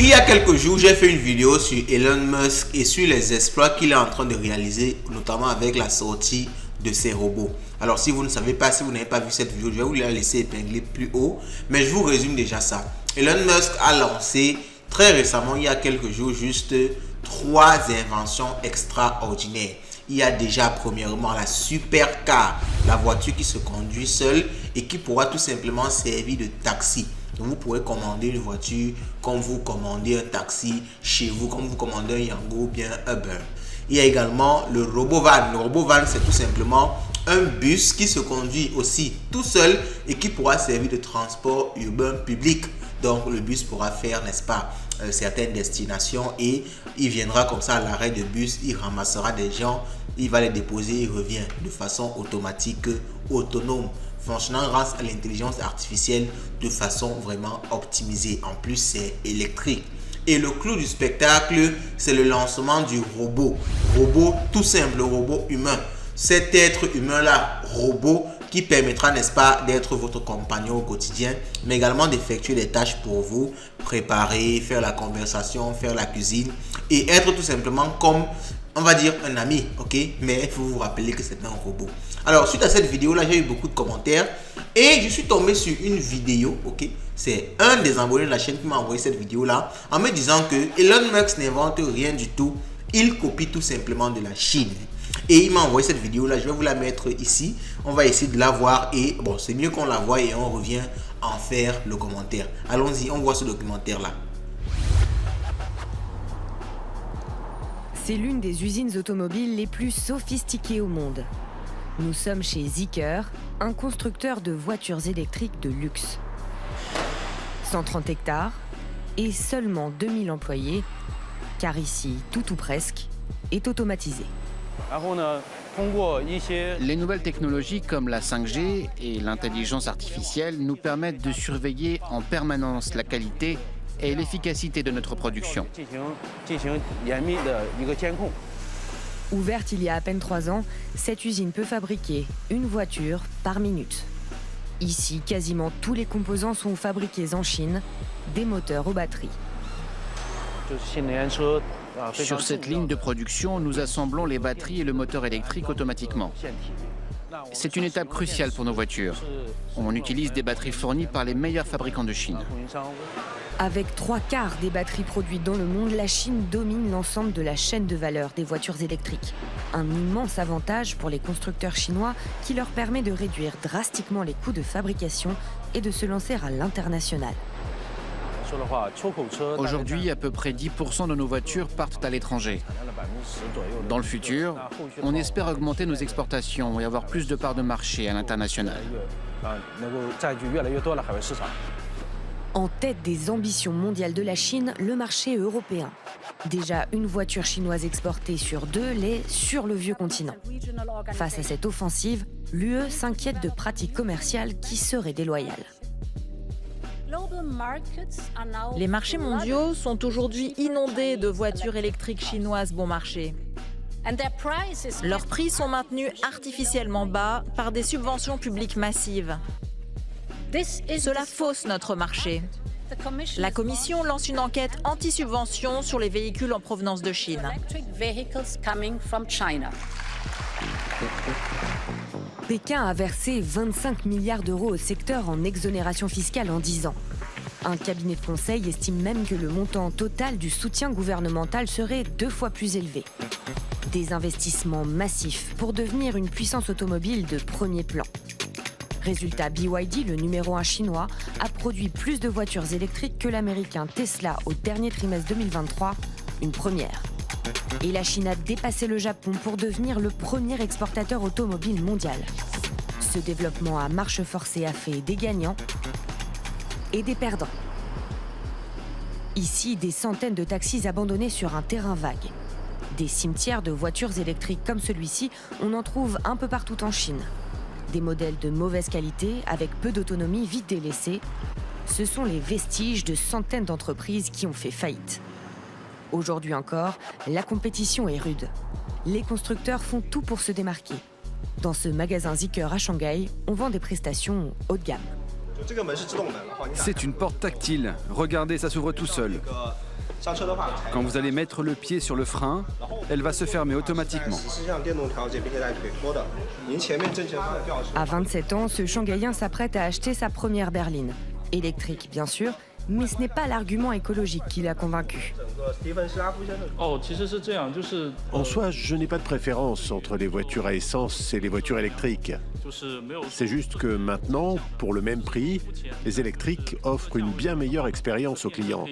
Il y a quelques jours, j'ai fait une vidéo sur Elon Musk et sur les exploits qu'il est en train de réaliser, notamment avec la sortie de ses robots. Alors si vous ne savez pas, si vous n'avez pas vu cette vidéo, je vais vous la laisser épingler plus haut, mais je vous résume déjà ça. Elon Musk a lancé très récemment, il y a quelques jours, juste 3 inventions extraordinaires. Il y a déjà premièrement la supercar, la voiture qui se conduit seule et qui pourra tout simplement servir de taxi. Donc vous pourrez commander une voiture comme vous commandez un taxi chez vous, comme vous commandez un Yango ou bien un Uber. Il y a également le RoboVan. Le RoboVan, c'est tout simplement un bus qui se conduit aussi tout seul et qui pourra servir de transport urbain public. Donc le bus pourra faire, n'est-ce pas, certaines destinations et il viendra comme ça à l'arrêt de bus, il ramassera des gens, il va les déposer, il revient de façon automatique, autonome, fonctionnant grâce à l'intelligence artificielle de façon vraiment optimisée. En plus, c'est électrique. Et le clou du spectacle, c'est le lancement du robot. Robot tout simple, robot humain. Cet être humain-là, robot, qui permettra, n'est-ce pas, d'être votre compagnon au quotidien, mais également d'effectuer des tâches pour vous, préparer, faire la conversation, faire la cuisine et être tout simplement comme, on va dire, un ami, ok? Mais il faut vous rappeler que c'est un robot. Alors, suite à cette vidéo-là, j'ai eu beaucoup de commentaires et je suis tombé sur une vidéo, ok? C'est un des abonnés de la chaîne qui m'a envoyé cette vidéo-là en me disant que Elon Musk n'invente rien du tout, il copie tout simplement de la Chine. Et il m'a envoyé cette vidéo là, je vais vous la mettre ici. On va essayer de la voir et bon, c'est mieux qu'on la voie et on revient en faire le commentaire. Allons-y, on voit ce documentaire là. C'est l'une des usines automobiles les plus sophistiquées au monde. Nous sommes chez Zeekr, un constructeur de voitures électriques de luxe. 130 hectares et seulement 2000 employés, car ici, tout ou presque, est automatisé. Les nouvelles technologies comme la 5G et l'intelligence artificielle nous permettent de surveiller en permanence la qualité et l'efficacité de notre production. Ouverte il y a à peine 3 ans, cette usine peut fabriquer une voiture par minute. Ici, quasiment tous les composants sont fabriqués en Chine, des moteurs aux batteries. Sur cette ligne de production, nous assemblons les batteries et le moteur électrique automatiquement. C'est une étape cruciale pour nos voitures. On utilise des batteries fournies par les meilleurs fabricants de Chine. Avec 3/4 des batteries produites dans le monde, la Chine domine l'ensemble de la chaîne de valeur des voitures électriques. Un immense avantage pour les constructeurs chinois qui leur permet de réduire drastiquement les coûts de fabrication et de se lancer à l'international. Aujourd'hui, à peu près 10% de nos voitures partent à l'étranger. Dans le futur, on espère augmenter nos exportations et avoir plus de parts de marché à l'international. En tête des ambitions mondiales de la Chine, le marché européen. Déjà une voiture chinoise exportée sur 2 l'est sur le vieux continent. Face à cette offensive, l'UE s'inquiète de pratiques commerciales qui seraient déloyales. Les marchés mondiaux sont aujourd'hui inondés de voitures électriques chinoises bon marché. Leurs prix sont maintenus artificiellement bas par des subventions publiques massives. Cela fausse notre marché. La Commission lance une enquête anti-subvention sur les véhicules en provenance de Chine. Pékin a versé 25 milliards d'euros au secteur en exonération fiscale en 10 ans. Un cabinet de conseil estime même que le montant total du soutien gouvernemental serait 2 fois plus élevé. Des investissements massifs pour devenir une puissance automobile de premier plan. Résultat, BYD, le numéro 1 chinois, a produit plus de voitures électriques que l'américain Tesla au dernier trimestre 2023, une première. Et la Chine a dépassé le Japon pour devenir le premier exportateur automobile mondial. Ce développement à marche forcée a fait des gagnants et des perdants. Ici, des centaines de taxis abandonnés sur un terrain vague. Des cimetières de voitures électriques comme celui-ci, on en trouve un peu partout en Chine. Des modèles de mauvaise qualité, avec peu d'autonomie, vite délaissés. Ce sont les vestiges de centaines d'entreprises qui ont fait faillite. Aujourd'hui encore, la compétition est rude. Les constructeurs font tout pour se démarquer. Dans ce magasin Zeekr à Shanghai, on vend des prestations haut de gamme. C'est une porte tactile. Regardez, ça s'ouvre tout seul. Quand vous allez mettre le pied sur le frein, elle va se fermer automatiquement. À 27 ans, ce Shanghaïen s'apprête à acheter sa première berline. Électrique, bien sûr, mais ce n'est pas l'argument écologique qui l'a convaincu. En soi, je n'ai pas de préférence entre les voitures à essence et les voitures électriques. C'est juste que maintenant, pour le même prix, les électriques offrent une bien meilleure expérience aux clients.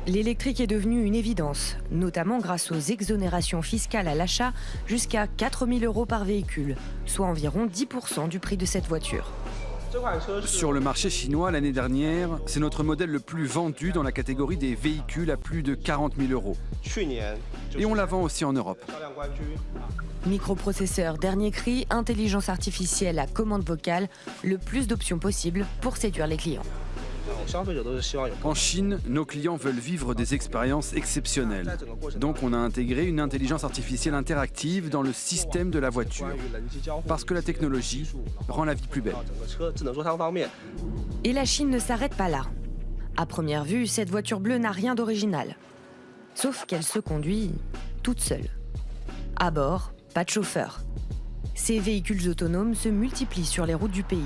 L'électrique est devenu une évidence, notamment grâce aux exonérations fiscales à l'achat jusqu'à 4 000 € par véhicule, soit environ 10% du prix de cette voiture. Sur le marché chinois, l'année dernière, c'est notre modèle le plus vendu dans la catégorie des véhicules à plus de 40 000 €. Et on la vend aussi en Europe. Microprocesseur dernier cri, intelligence artificielle à commande vocale, le plus d'options possibles pour séduire les clients. En Chine, nos clients veulent vivre des expériences exceptionnelles. Donc on a intégré une intelligence artificielle interactive dans le système de la voiture. Parce que la technologie rend la vie plus belle. Et la Chine ne s'arrête pas là. À première vue, cette voiture bleue n'a rien d'original. Sauf qu'elle se conduit toute seule. À bord, pas de chauffeur. Ces véhicules autonomes se multiplient sur les routes du pays.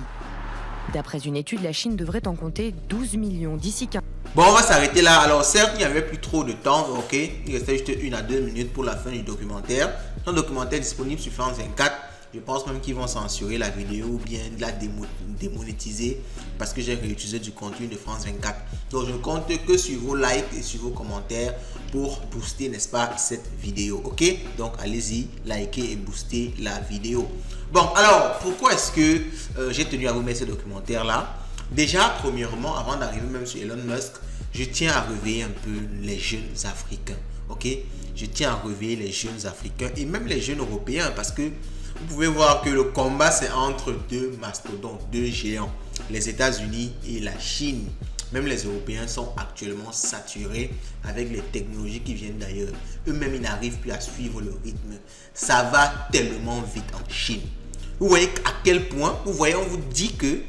D'après une étude, la Chine devrait en compter 12 millions d'ici 15 ans. Bon, on va s'arrêter là. Alors certes, il n'y avait plus trop de temps, ok. Il restait juste 1 à 2 minutes pour la fin du documentaire. Un documentaire disponible sur France 24. Je pense même qu'ils vont censurer la vidéo ou bien la démonétiser parce que j'ai réutilisé du contenu de France 24. Donc je ne compte que sur vos likes et sur vos commentaires pour booster, n'est-ce pas, cette vidéo, ok. Donc allez-y, likez et boostez la vidéo. Bon, alors pourquoi est-ce que j'ai tenu à vous mettre ce documentaire là? Déjà, premièrement, avant d'arriver même sur Elon Musk, je tiens à réveiller un peu les jeunes africains, ok. Je tiens à réveiller les jeunes africains et même les jeunes européens parce que vous pouvez voir que le combat c'est entre deux mastodontes, deux géants, les États-Unis et la Chine. Même les Européens sont actuellement saturés avec les technologies qui viennent d'ailleurs. Eux-mêmes, ils n'arrivent plus à suivre le rythme. Ça va tellement vite en Chine. Vous voyez à quel point, on vous dit que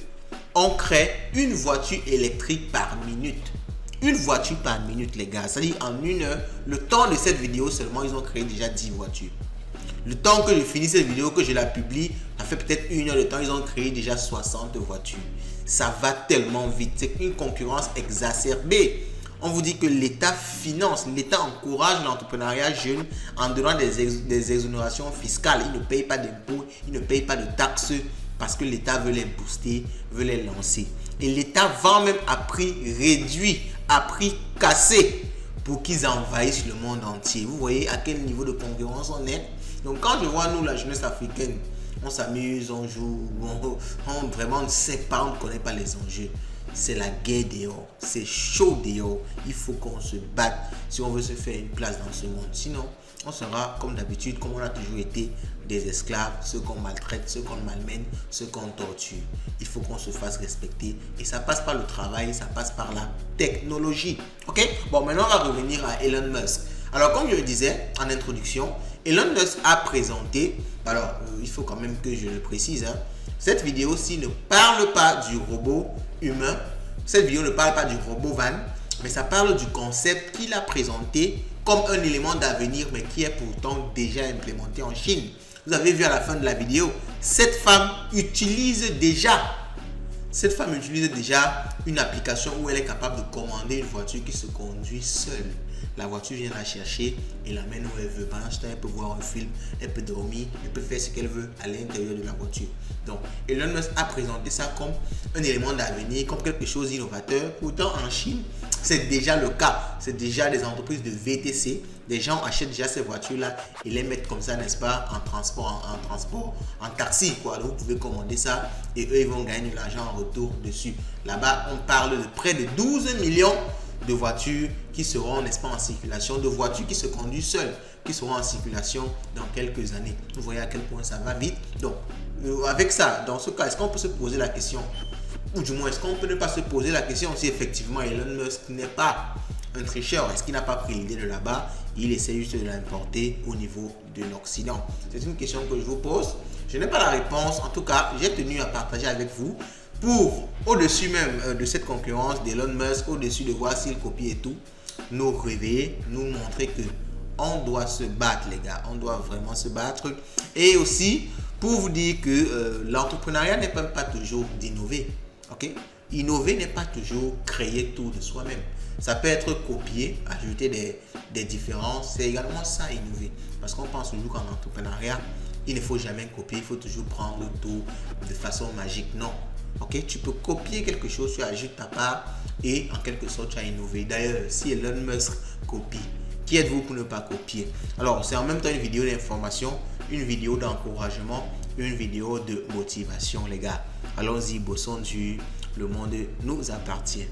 on crée une voiture électrique par minute. Une voiture par minute, les gars. C'est-à-dire en 1 heure, le temps de cette vidéo seulement, ils ont créé déjà 10 voitures. Le temps que je finis cette vidéo, que je la publie, ça fait peut-être 1 heure de temps, ils ont créé déjà 60 voitures. Ça va tellement vite. C'est une concurrence exacerbée. On vous dit que l'État finance, l'État encourage l'entrepreneuriat jeune en donnant des exonérations fiscales. Il ne paye pas d'impôts, il ne paye pas de taxes parce que l'État veut les booster, veut les lancer. Et l'État vend même à prix réduit, à prix cassé pour qu'ils envahissent le monde entier. Vous voyez à quel niveau de concurrence on est? Donc quand je vois nous, la jeunesse africaine, on s'amuse, on joue, on vraiment ne sait pas, on ne connaît pas les enjeux. C'est la guerre dehors, c'est chaud dehors. Il faut qu'on se batte si on veut se faire une place dans ce monde. Sinon, on sera comme d'habitude, comme on a toujours été, des esclaves, ceux qu'on maltraite, ceux qu'on malmène, ceux qu'on torture. Il faut qu'on se fasse respecter et ça passe par le travail, ça passe par la technologie. Ok? Bon, maintenant on va revenir à Elon Musk. Alors comme je le disais en introduction, Elon Musk a présenté, alors il faut quand même que je le précise, hein, cette vidéo-ci ne parle pas du robot humain, cette vidéo ne parle pas du robot van, mais ça parle du concept qu'il a présenté comme un élément d'avenir, mais qui est pourtant déjà implémenté en Chine. Vous avez vu à la fin de la vidéo, cette femme utilise déjà une application où elle est capable de commander une voiture qui se conduit seule. La voiture vient la chercher et l'amène où elle veut. Pendant ce temps, elle peut voir un film, elle peut dormir, elle peut faire ce qu'elle veut à l'intérieur de la voiture. Donc, Elon Musk a présenté ça comme un élément d'avenir, comme quelque chose d'innovateur. Pourtant, en Chine, c'est déjà le cas. C'est déjà des entreprises de VTC. Des gens achètent déjà ces voitures-là et les mettent comme ça, n'est-ce pas, en transport, en taxi, quoi. Donc, vous pouvez commander ça et eux, ils vont gagner de l'argent en retour dessus. Là-bas, on parle de près de 12 millions de voitures qui seront, n'est-ce pas, en circulation, de voitures qui se conduisent seules, qui seront en circulation dans quelques années. Vous voyez à quel point ça va vite. Donc, avec ça, dans ce cas, est-ce qu'on peut se poser la question, ou du moins, est-ce qu'on peut ne pas se poser la question si effectivement Elon Musk n'est pas un tricheur? Est-ce qu'il n'a pas pris l'idée de là-bas? Il essaie juste de l'importer au niveau de l'Occident. C'est une question que je vous pose. Je Je n'ai pas la réponse. En tout cas, j'ai tenu à partager avec vous pour, au-dessus même de cette concurrence d'Elon Musk, au-dessus de voir s'il copie et tout, nous réveiller, nous montrer que on doit se battre, les gars. On doit vraiment se battre. Et aussi, pour vous dire que l'entrepreneuriat n'est pas toujours d'innover. Ok? Innover n'est pas toujours créer tout de soi-même. Ça peut être copier, ajouter des différences. C'est également ça, innover. Parce qu'on pense toujours qu'en entrepreneuriat, il ne faut jamais copier. Il faut toujours prendre tout de façon magique. Non. Ok? Tu peux copier quelque chose, tu ajoutes ta part et en quelque sorte, tu as innové. D'ailleurs, si Elon Musk copie, qui êtes-vous pour ne pas copier? Alors, c'est en même temps une vidéo d'information, une vidéo d'encouragement, une vidéo de motivation, les gars. Allons-y, bossons dur. Le monde nous appartient.